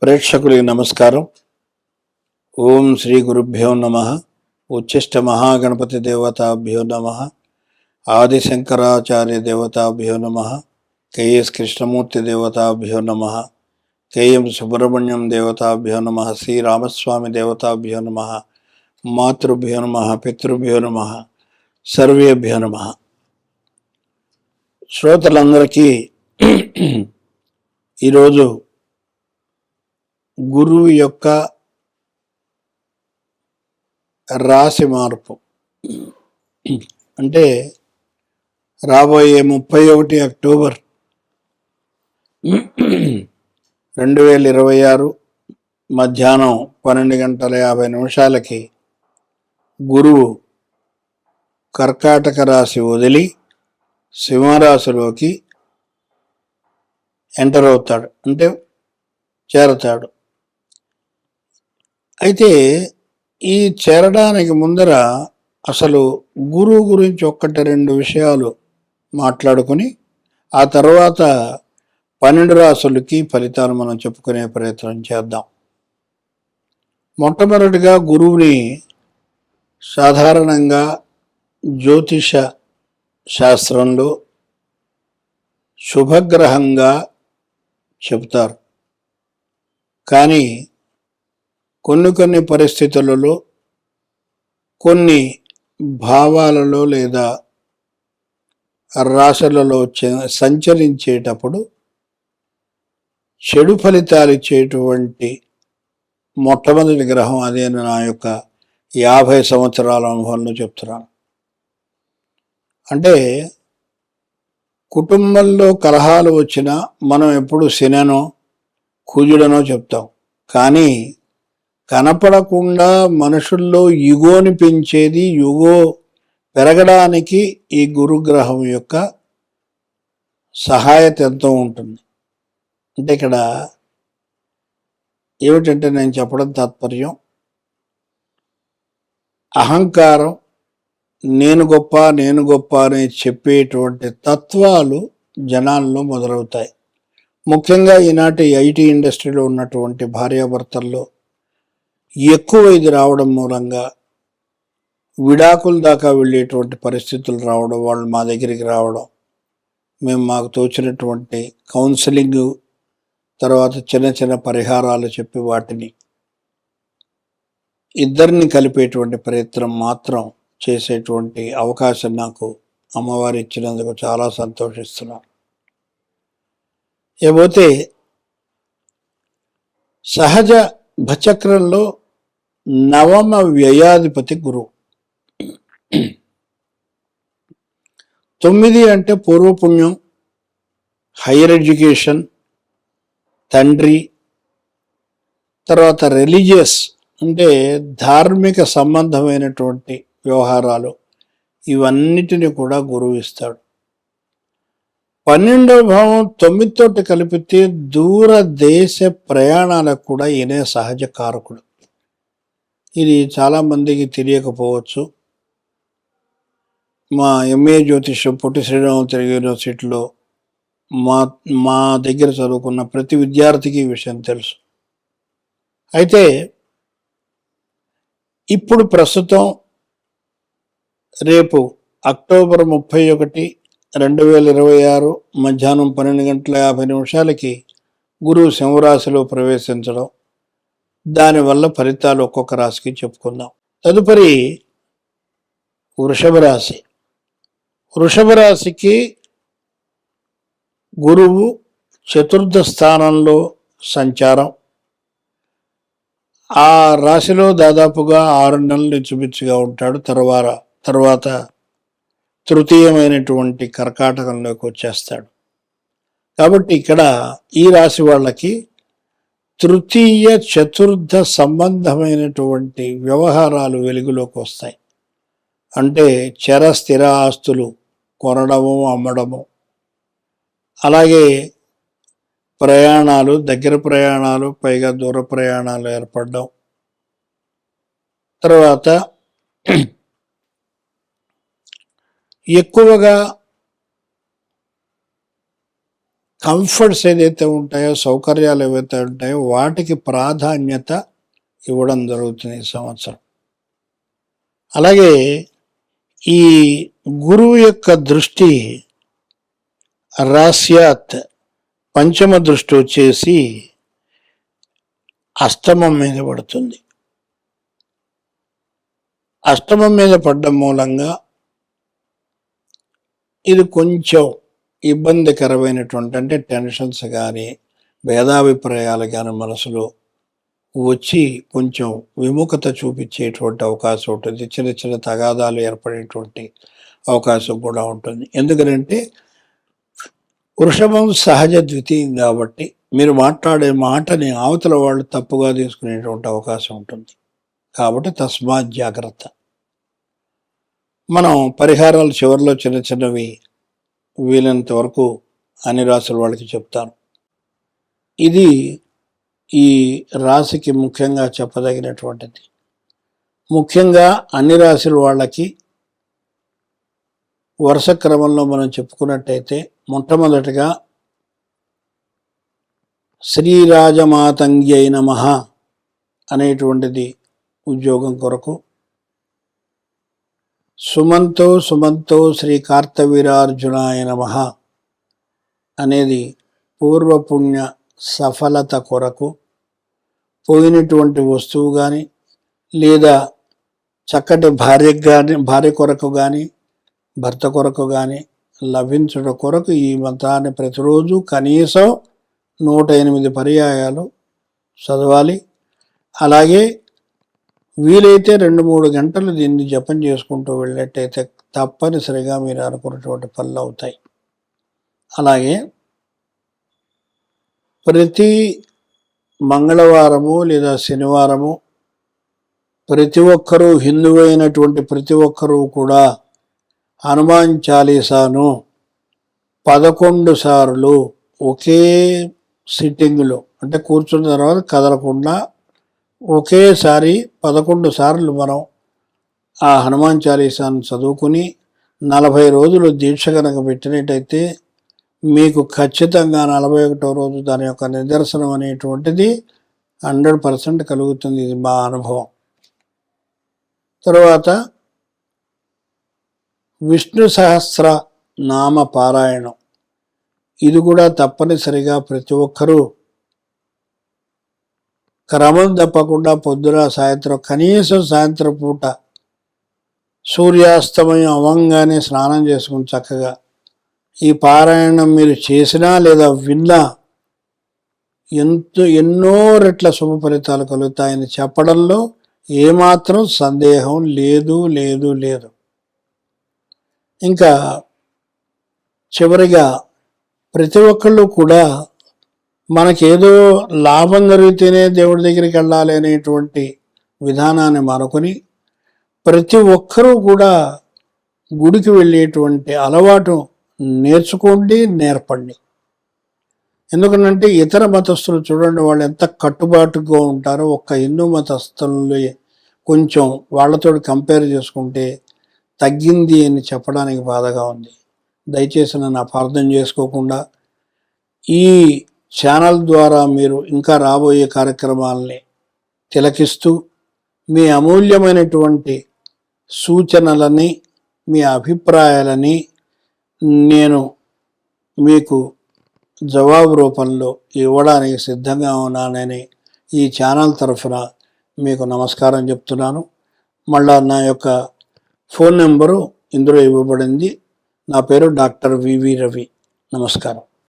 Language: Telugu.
ప్రేక్షకులకి నమస్కారం. ఓం శ్రీ గురుభ్యో నమ. ఉచ్చిష్ట మహాగణపతి దేవతాభ్యో నమ. ఆదిశంకరాచార్య దేవతాభ్యో నమ. కేఎస్ కృష్ణమూర్తి దేవతాభ్యో నమ. కేఎం సుబ్రహ్మణ్యం దేవతాభ్యో నమ. శ్రీరామస్వామి దేవతాభ్యో నమ. మాతృభ్యో నమ. పితృభ్యో నమ. సర్వేభ్యో నమ. శ్రోతలందరికీ ఈరోజు గురువు యొక్క రాశి మార్పు అంటే రాబోయే 31 అక్టోబర్ 2026 మధ్యాహ్నం 12:50 గురువు కర్కాటక రాశి వదిలి సింహరాశిలోకి ఎంటర్ అవుతాడు, అంటే చేరతాడు. అయితే ఈ చేరడానికి ముందర అసలు గురువు గురించి 1-2 విషయాలు మాట్లాడుకుని ఆ తర్వాత 12 రాశులకి ఫలితాలు మనం చెప్పుకునే ప్రయత్నం చేద్దాం. మొట్టమొదటిగా గురువుని సాధారణంగా జ్యోతిష శాస్త్రంలో శుభగ్రహంగా చెబుతారు. కానీ కొన్ని పరిస్థితులలో కొన్ని భావాలలో లేదా రాశులలో సంచరించేటప్పుడు చెడు ఫలితాలు ఇచ్చేటువంటి మొట్టమొదటి గ్రహం అదే నా యొక్క 50 సంవత్సరాల అనుభవంలో చెప్తున్నాను. అంటే కుటుంబంలో కలహాలు వచ్చినా మనం ఎప్పుడు శననో కుజుడనో చెప్తాం, కానీ కనపడకుండా మనుషుల్లో యుగోని పెంచేది, యుగో పెరగడానికి ఈ గురుగ్రహం యొక్క సహాయత ఎంతో ఉంటుంది. అంటే ఇక్కడ ఏమిటంటే నేను చెప్పడం తాత్పర్యం, అహంకారం, నేను గొప్ప అని చెప్పేటువంటి తత్వాలు జనాల్లో మొదలవుతాయి. ముఖ్యంగా ఈనాటి ఐటీ ఇండస్ట్రీలో ఉన్నటువంటి భార్యాభర్తల్లో ఎక్కువ ఇది రావడం మూలంగా విడాకుల దాకా వెళ్ళేటువంటి పరిస్థితులు రావడం, వాళ్ళు మా దగ్గరికి రావడం, మేము మాకు తోచినటువంటి కౌన్సిలింగ్ తర్వాత చిన్న పరిహారాలు చెప్పి వాటిని ఇద్దరిని కలిపేటువంటి ప్రయత్నం మాత్రం చేసేటువంటి అవకాశం నాకు అమ్మవారు ఇచ్చినందుకు చాలా సంతోషిస్తున్నాను. ఏపోతే సహజ భచక్రంలో నవమ వ్యయాధిపతి గురువు. 9 అంటే పూర్వపుణ్యం, హైయర్ ఎడ్యుకేషన్, తండ్రి, తర్వాత రిలీజియస్ అంటే ధార్మిక సంబంధమైనటువంటి వ్యవహారాలు, ఇవన్నిటిని కూడా గురువు ఇస్తాడు. 12వ భావం 9తోటి కలిపితే దూర దేశ ప్రయాణాలకు కూడా ఈయనే సహజ కారకుడు. ఇది చాలామందికి తెలియకపోవచ్చు. మా ఎంఏ జ్యోతిష్యం పొట్టి శ్రీరామ యూనివర్సిటీలో మా దగ్గర చదువుకున్న ప్రతి విద్యార్థికి ఈ విషయం తెలుసు. అయితే ఇప్పుడు ప్రస్తుతం రేపు అక్టోబర్ 31, 2026 మధ్యాహ్నం 12:50 గురువు సింహరాశిలో ప్రవేశించడం, దానివల్ల ఫలితాలు ఒక్కొక్క రాశికి చెప్పుకుందాం. తదుపరి వృషభ రాశి. వృషభ రాశికి గురువు 4వ స్థానంలో సంచారం. ఆ రాశిలో దాదాపుగా 6 నెలలు ఇంచుమించుగా ఉంటాడు. తర్వాత తృతీయమైనటువంటి కర్కాటకంలోకి వచ్చేస్తాడు. కాబట్టి ఇక్కడ ఈ రాశి వాళ్ళకి తృతీయ చతుర్థ సంబంధమైనటువంటి వ్యవహారాలు వెలుగులోకి వస్తాయి. అంటే స్థిర ఆస్తులు కొనడము, అమ్మడము, అలాగే ప్రయాణాలు, దగ్గర ప్రయాణాలు, పైగా దూర ప్రయాణాలు ఏర్పడడం, తర్వాత ఎక్కువగా కంఫర్ట్స్ ఏదైతే ఉంటాయో, సౌకర్యాలు ఏవైతే ఉంటాయో వాటికి ప్రాధాన్యత ఇవ్వడం జరుగుతుంది ఈ సంవత్సరం. అలాగే ఈ గురువు యొక్క దృష్టి రాస్యాత్ పంచమ దృష్టి వచ్చేసి అష్టమం మీద పడుతుంది. అష్టమం మీద పడ్డం మూలంగా ఇది కొంచెం ఇబ్బందికరమైనటువంటి, అంటే టెన్షన్స్ కానీ భేదాభిప్రాయాలు కానీ మనసులో వచ్చి కొంచెం విముఖత చూపించేటువంటి అవకాశం ఉంటుంది. చిన్న చిన్న తగాదాలు ఏర్పడేటువంటి అవకాశం కూడా ఉంటుంది. ఎందుకంటే వృషభం సహజ ద్వితీయం కాబట్టి మీరు మాట్లాడే మాటని అవతల వాళ్ళు తప్పుగా తీసుకునేటువంటి అవకాశం ఉంటుంది. కాబట్టి తస్మాత్ జాగ్రత్త. మనం పరిహారాలు చివరిలో చిన్న చిన్నవి వీలైనంత వరకు అన్ని రాశుల వాళ్ళకి చెప్తాను. ఇది ఈ రాశికి ముఖ్యంగా చెప్పదగినటువంటిది. ముఖ్యంగా అన్ని రాశుల వాళ్ళకి వరుస క్రమంలో మనం చెప్పుకున్నట్టయితే మొట్టమొదటిగా శ్రీరాజమాతంగ్యై నమః అనేటువంటిది ఉద్యోగం కొరకు, సుమంతో శ్రీ కార్తవీరార్జునాయ నమః అనేది పూర్వపుణ్య సఫలత కొరకు, పోయినటువంటి వస్తువు కానీ లేదా చక్కటి భార్య కొరకు కానీ భర్త కొరకు కానీ లభించడం కొరకు ఈ మంత్రాన్ని ప్రతిరోజు కనీసం 108 పర్యాయాలు చదవాలి. అలాగే వీలైతే 2-3 గంటలు దీన్ని జపం చేసుకుంటూ వెళ్ళినట్టయితే తప్పనిసరిగా మీరు అనుకున్నటువంటి పనులు అవుతాయి. అలాగే ప్రతి మంగళవారము లేదా శనివారము ప్రతి ఒక్కరూ, హిందువు అయినటువంటి ప్రతి ఒక్కరూ కూడా హనుమాన్ చాలీసాను 11 సార్లు ఒకే సిట్టింగ్లో, అంటే కూర్చున్న తర్వాత కదలకుండా ఒకేసారి 11 సార్లు మనం ఆ హనుమాన్ చాలీసాను చదువుకుని 40 రోజులు దీక్ష కనుక పెట్టినట్టయితే మీకు ఖచ్చితంగా 41వ రోజు దాని యొక్క నిదర్శనం అనేటువంటిది 100% కలుగుతుంది. ఇది మా అనుభవం. తర్వాత విష్ణు సహస్ర నామ పారాయణం, ఇది కూడా తప్పనిసరిగా ప్రతి ఒక్కరూ క్రమం తప్పకుండా పొద్దున సాయంత్రం, కనీసం సాయంత్రం పూట సూర్యాస్తమయం అవ్వంగానే స్నానం చేసుకుని చక్కగా ఈ పారాయణం మీరు చేసినా లేదా విన్నా ఎన్నో రెట్ల శుభ ఫలితాలు కలుగుతాయని చెప్పడంలో ఏమాత్రం సందేహం లేదు. ఇంకా చివరిగా ప్రతి ఒక్కళ్ళు కూడా మనకేదో లాభం జరిగితేనే దేవుడి దగ్గరికి వెళ్ళాలి అనేటువంటి విధానాన్ని మానుకొని ప్రతి ఒక్కరూ కూడా గుడికి వెళ్ళేటువంటి అలవాటు నేర్చుకోండి, నేర్పండి. ఎందుకంటే ఇతర మతస్థులు చూడండి, వాళ్ళు ఎంత కట్టుబాటుగా ఉంటారో. ఒక్క హిందూ మతస్థులు కొంచెం వాళ్ళతో కంపేర్ చేసుకుంటే తగ్గింది అని చెప్పడానికి బాధగా ఉంది. దయచేసి నన్ను అపార్థం చేసుకోకుండా ఈ ఛానల్ ద్వారా మీరు ఇంకా రాబోయే కార్యక్రమాలని తిలకిస్తూ మీ అమూల్యమైనటువంటి సూచనలని, మీ అభిప్రాయాలని నేను మీకు జవాబు రూపంలో ఇవ్వడానికి సిద్ధంగా ఉన్నానని ఈ ఛానల్ తరఫున మీకు నమస్కారం చెప్తున్నాను. మళ్ళా నా యొక్క ఫోన్ నెంబరు ఇందులో ఇవ్వబడింది. నా పేరు డాక్టర్ వివి రవి. నమస్కారం.